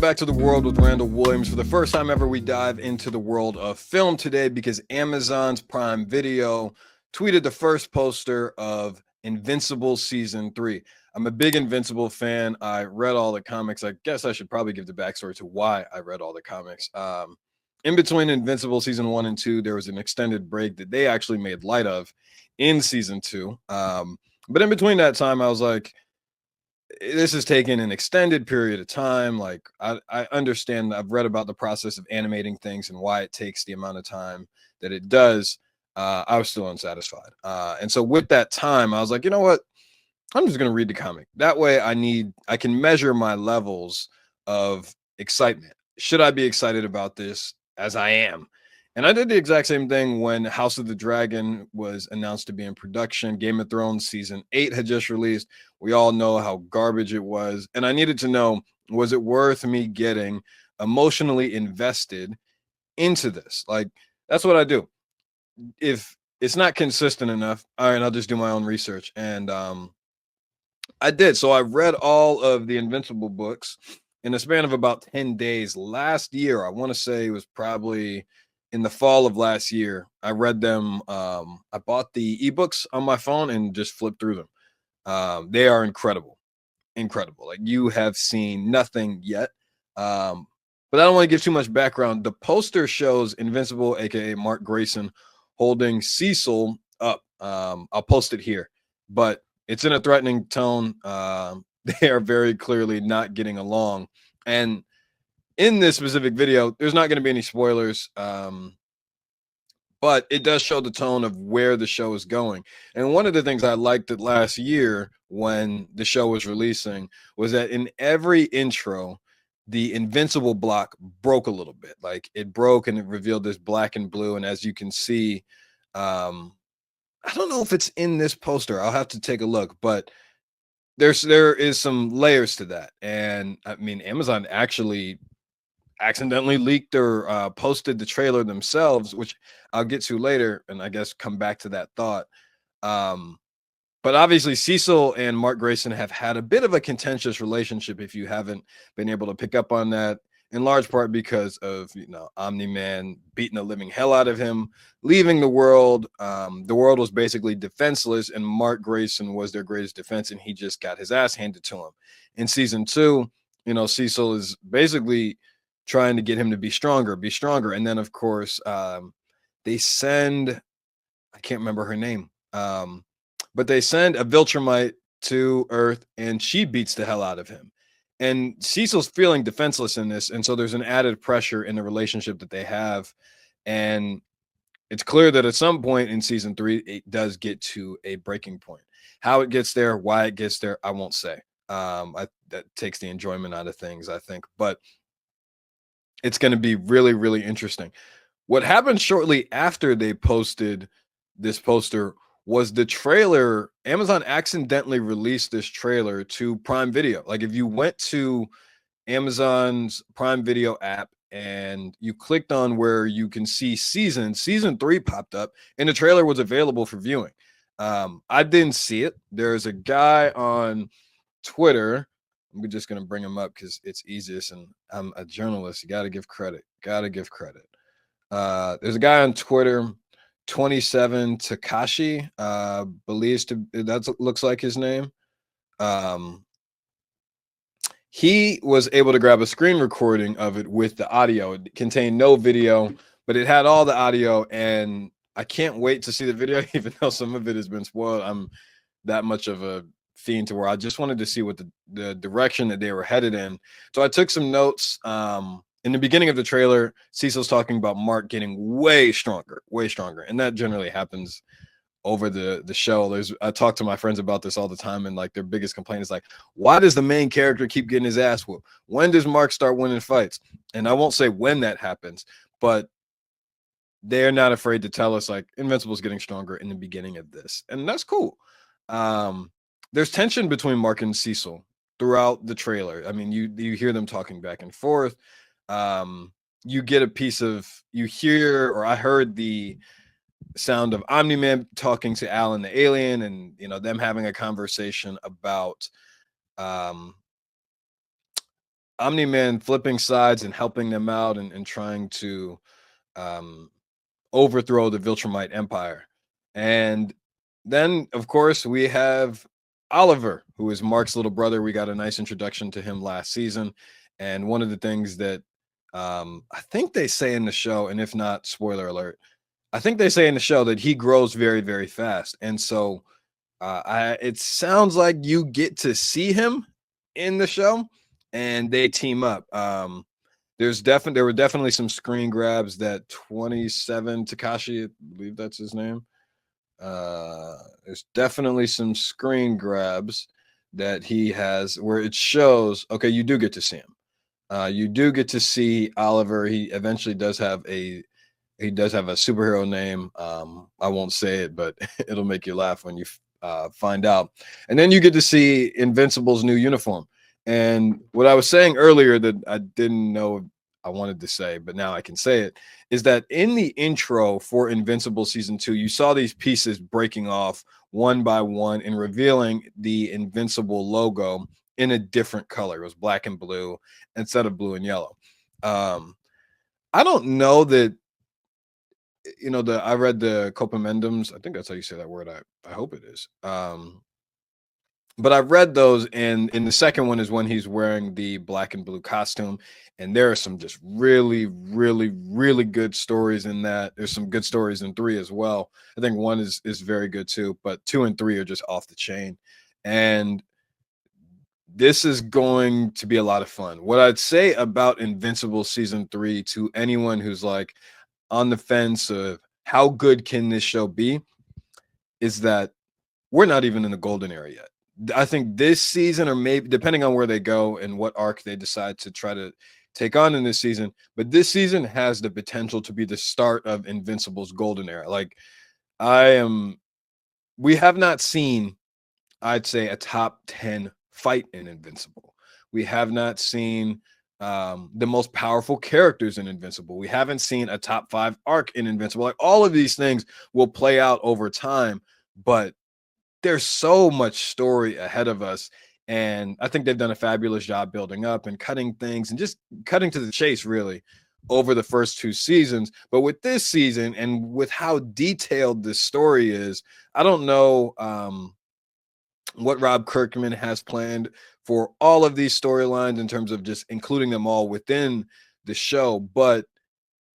back to The World with Randall Williams. For the first time ever, we dive into the world of film today because Amazon's Prime Video tweeted the first poster of Invincible Season 3. I'm a big Invincible fan. I read all the comics. I guess I should probably give the backstory to why I read all the comics. In between Invincible Season 1 and 2, there was an extended break that they actually made light of in Season 2. But in between that time, I was like, this is taking an extended period of time. Like I understand, I've read about the process of animating things and why it takes the amount of time that it does. I was still unsatisfied. And so with that time, I was like, you know what? I'm just going to read the comic. That way I can measure my levels of excitement. Should I be excited about this as I am? And I did the exact same thing when House of the Dragon was announced to be in production. Game of Thrones season 8 had just released. We all know how garbage it was. And I needed to know, was it worth me getting emotionally invested into this? Like, that's what I do. If it's not consistent enough, all right, I'll just do my own research. And I did. So I read all of the Invincible books in a span of about 10 days last year. I want to say it was probably in the fall of last year. I read them. I bought the ebooks on my phone and just flipped through them. They are incredible. Incredible. Like, you have seen nothing yet. But I don't want to give too much background. The poster shows Invincible, aka Mark Grayson, holding Cecil up. I'll post it here. But it's in a threatening tone. They are very clearly not getting along. And in this specific video, there's not going to be any spoilers. But it does show the tone of where the show is going. And one of the things I liked it last year when the show was releasing was that in every intro, the Invincible block broke a little bit. Like, it broke and it revealed this black and blue. And as you can see, I don't know if it's in this poster. I'll have to take a look, but there is some layers to that. And I mean, Amazon actually accidentally leaked or posted the trailer themselves, which I'll get to later, and I guess come back to that thought. But obviously, Cecil and Mark Grayson have had a bit of a contentious relationship, if you haven't been able to pick up on that, in large part because of, Omni-Man beating the living hell out of him, leaving the world. The world was basically defenseless, and Mark Grayson was their greatest defense, and he just got his ass handed to him. In season 2, Cecil is basically trying to get him to be stronger. And then, of course, they send, I can't remember her name, but they send a Viltrumite to Earth, and she beats the hell out of him. And Cecil's feeling defenseless in this, and so there's an added pressure in the relationship that they have. And it's clear that at some point in season 3, it does get to a breaking point. How it gets there, why it gets there, I won't say. That takes the enjoyment out of things, I think. But it's going to be really, really interesting. What happened shortly after they posted this poster was the trailer. Amazon accidentally released this trailer to Prime Video. Like, if you went to Amazon's Prime Video app and you clicked on where you can see season 3 popped up, and the trailer was available for viewing. I didn't see it. There's a guy on Twitter. I'm just going to bring him up because it's easiest, and I'm a journalist. You got to give credit. There's a guy on Twitter, 27 Takashi, believes to, that looks like his name. He was able to grab a screen recording of it with the audio. It contained no video, but it had all the audio, and I can't wait to see the video, even though some of it has been spoiled. I'm that much of a fiend to where I just wanted to see what the direction that they were headed in. So I took some notes. In the beginning of the trailer, Cecil's talking about Mark getting way stronger, and that generally happens over the show. I talk to my friends about this all the time, and like, their biggest complaint is like, why does the main character keep getting his ass whooped? When does Mark start winning fights? And I won't say when that happens, but they're not afraid to tell us, like, Invincible's getting stronger in the beginning of this, and that's cool. There's tension between Mark and Cecil throughout the trailer. I mean, you hear them talking back and forth. You get a piece of, you hear, or I heard the sound of Omni-Man talking to Alan the alien, and them having a conversation about Omni-Man flipping sides and helping them out and trying to um, overthrow the Viltrumite Empire. And then, of course, we have Oliver, who is Mark's little brother. We got a nice introduction to him last season. And one of the things that I think they say in the show, and if not, spoiler alert, I think they say in the show that he grows very, very fast. And so it sounds like you get to see him in the show and they team up. There were definitely some screen grabs that 27 Takashi, I believe that's his name. There's definitely some screen grabs that he has where it shows, okay, you do get to see him. You do get to see Oliver. He eventually does have a superhero name. I won't say it, but it'll make you laugh when you find out. And then you get to see Invincible's new uniform. And what I was saying earlier that I didn't know I wanted to say, but now I can say it, is that in the intro for Invincible season 2, you saw these pieces breaking off one by one and revealing the Invincible logo in a different color. It was black and blue instead of blue and yellow. I don't know that I read the copamendums. I think that's how you say that word. I hope it is. But I read those, and in the second one is when he's wearing the black and blue costume, and there are some just really, really, really good stories in that. There's some good stories in 3 as well. I think 1 is very good too, but 2 and 3 are just off the chain. And this is going to be a lot of fun. What I'd say about Invincible season 3 to anyone who's like on the fence of how good can this show be is that we're not even in the golden era yet. I think this season, or maybe depending on where they go and what arc they decide to try to take on in this season, but this season has the potential to be the start of Invincible's golden era. Like we have not seen, I'd say, a top 10 fight in Invincible. We have not seen the most powerful characters in Invincible. We haven't seen a top 5 arc in Invincible. Like all of these things will play out over time, but there's so much story ahead of us. And I think they've done a fabulous job building up and cutting things and just cutting to the chase, really, over the first 2 seasons. But with this season and with how detailed this story is, I don't know what Rob Kirkman has planned for all of these storylines in terms of just including them all within the show. But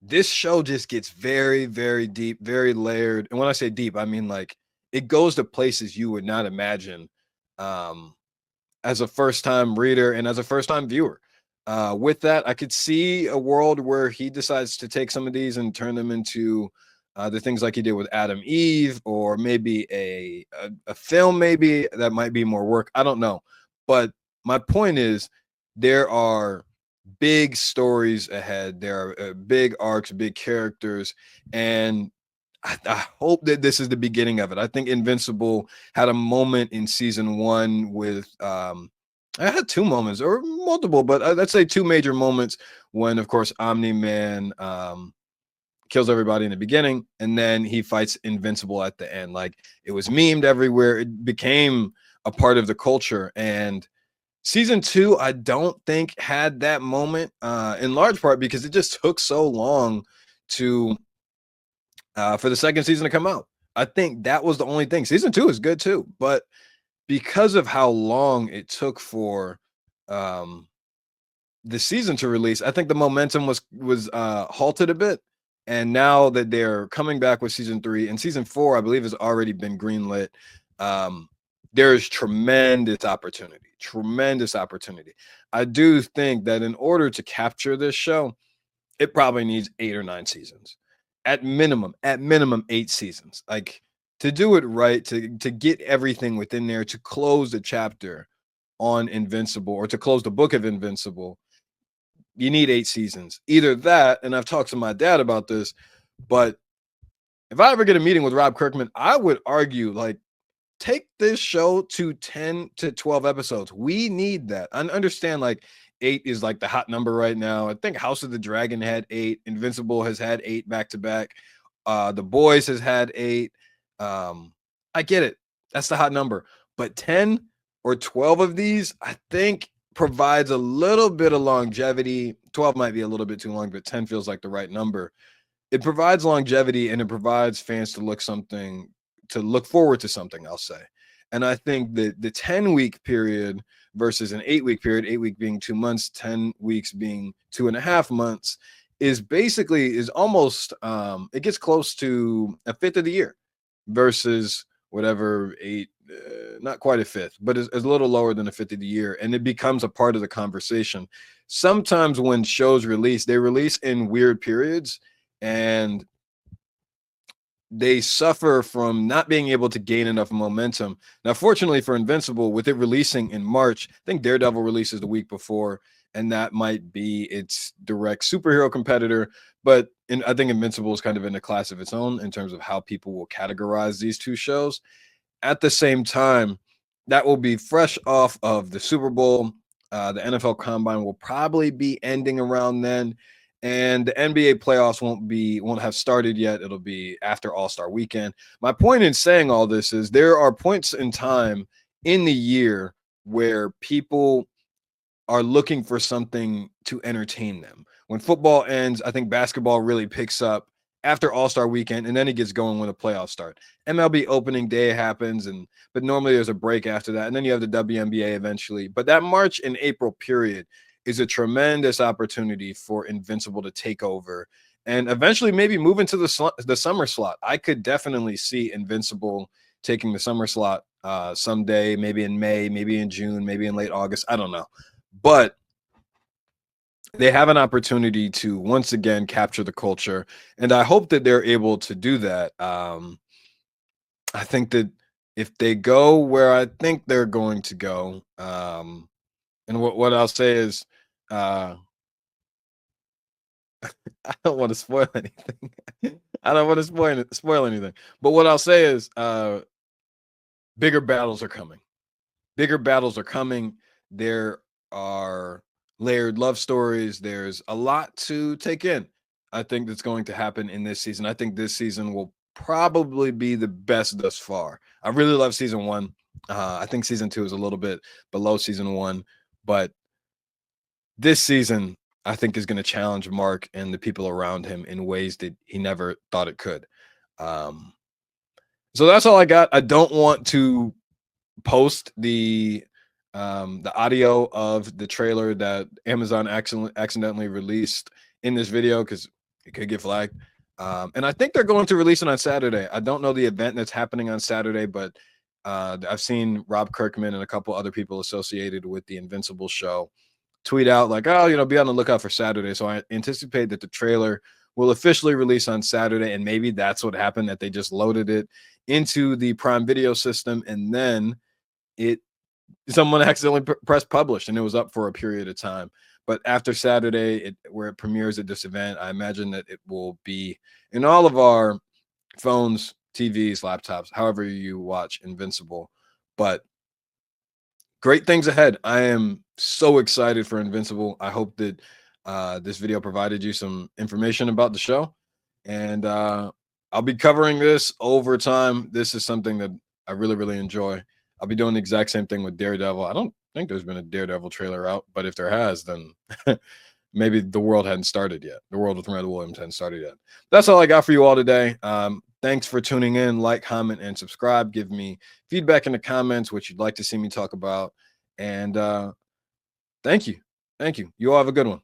this show just gets very, very deep, very layered. And when I say deep, I mean like it goes to places you would not imagine um, as a first time reader and as a first time viewer. With that, I could see a world where he decides to take some of these and turn them into the things like he did with Adam Eve, or maybe a film, maybe that might be more work. I don't know. But my point is, there are big stories ahead. There are big arcs, big characters, and I hope that this is the beginning of it. I think Invincible had a moment in season 1 with I had 2 moments or multiple, but let's say 2 major moments when, of course, Omni-Man kills everybody in the beginning, and then he fights Invincible at the end. Like it was memed everywhere. It became a part of the culture. And season 2, I don't think had that moment, in large part because it just took so long to for the second season to come out. I think that was the only thing. Season 2 is good too, but because of how long it took for um, the season to release, I think the momentum was halted a bit. And now that they're coming back with season 3 and season 4, I believe has already been greenlit. There's tremendous opportunity. Tremendous opportunity. I do think that in order to capture this show, it probably needs 8 or 9 seasons. At minimum 8 seasons. Like to do it right, to get everything within there, to close the chapter on Invincible or to close the book of Invincible, you need 8 seasons. Either that, and I've talked to my dad about this, but if I ever get a meeting with Rob Kirkman, I would argue like take this show to 10 to 12 episodes. We need that. I understand like 8 is like the hot number right now. I think House of the Dragon had 8. Invincible has had 8 back to back. The Boys has had 8. I get it. That's the hot number. But 10 or 12 of these, I think provides a little bit of longevity. 12 might be a little bit too long, but 10 feels like the right number. It provides longevity and it provides fans to look forward to something, I'll say. And I think that the 10-week period versus an 8-week period, 8-week being 2 months, 10 weeks being 2.5 months, is almost it gets close to a fifth of the year versus whatever eight, not quite a fifth, but is a little lower than a fifth of the year, and it becomes a part of the conversation. Sometimes when shows release, they release in weird periods, and they suffer from not being able to gain enough momentum. Now, fortunately for Invincible, with it releasing in March, I think Daredevil releases the week before, and that might be its direct superhero competitor. But I think Invincible is kind of in a class of its own in terms of how people will categorize these two shows. At the same time, that will be fresh off of the Super Bowl. The NFL Combine will probably be ending around then, and the NBA playoffs won't have started yet. It'll be after All-Star Weekend. My point in saying all this is there are points in time in the year where people are looking for something to entertain them. When football ends, I think basketball really picks up after All-Star Weekend, and then it gets going when the playoffs start. MLB opening day happens, but normally there's a break after that, and then you have the WNBA eventually. But that March and April period is a tremendous opportunity for Invincible to take over and eventually maybe move into the summer slot. I could definitely see Invincible taking the summer slot someday, maybe in May, maybe in June, maybe in late August. I don't know. But they have an opportunity to once again capture the culture, and I hope that they're able to do that. I think that if they go where I think they're going to go, and what I'll say is, uh, I don't want to spoil anything. I don't want to spoil anything. But what I'll say is, bigger battles are coming. Bigger battles are coming. There are layered love stories. There's a lot to take in. I think that's going to happen in this season. I think this season will probably be the best thus far. I really love season one. I think season two is a little bit below season one, but this season I think is going to challenge Mark and the people around him in ways that he never thought it could. Um, so that's all I got. I don't want to post the audio of the trailer that Amazon accidentally released in this video because it could get flagged. And I think they're going to release it on Saturday. I don't know the event that's happening on Saturday, but I've seen Rob Kirkman and a couple other people associated with the Invincible show tweet out like, "Oh, be on the lookout for Saturday." So I anticipate that the trailer will officially release on Saturday, and maybe that's what happened, that they just loaded it into the Prime Video system, and then it someone accidentally pressed publish and it was up for a period of time. But after Saturday, where it premieres at this event, I imagine that it will be in all of our phones, TVs, laptops, however you watch Invincible. But great things ahead. I am so excited for Invincible. I hope that this video provided you some information about the show, and I'll be covering this over time. This is something that I really, really enjoy. I'll be doing the exact same thing with Daredevil. I don't think there's been a Daredevil trailer out, but if there has, then maybe the world hadn't started yet. The world with Red Williams hadn't started yet. That's all I got for you all today. Thanks for tuning in. Like, comment, and subscribe. Give me feedback in the comments, what you'd like to see me talk about. And thank you. Thank you. You all have a good one.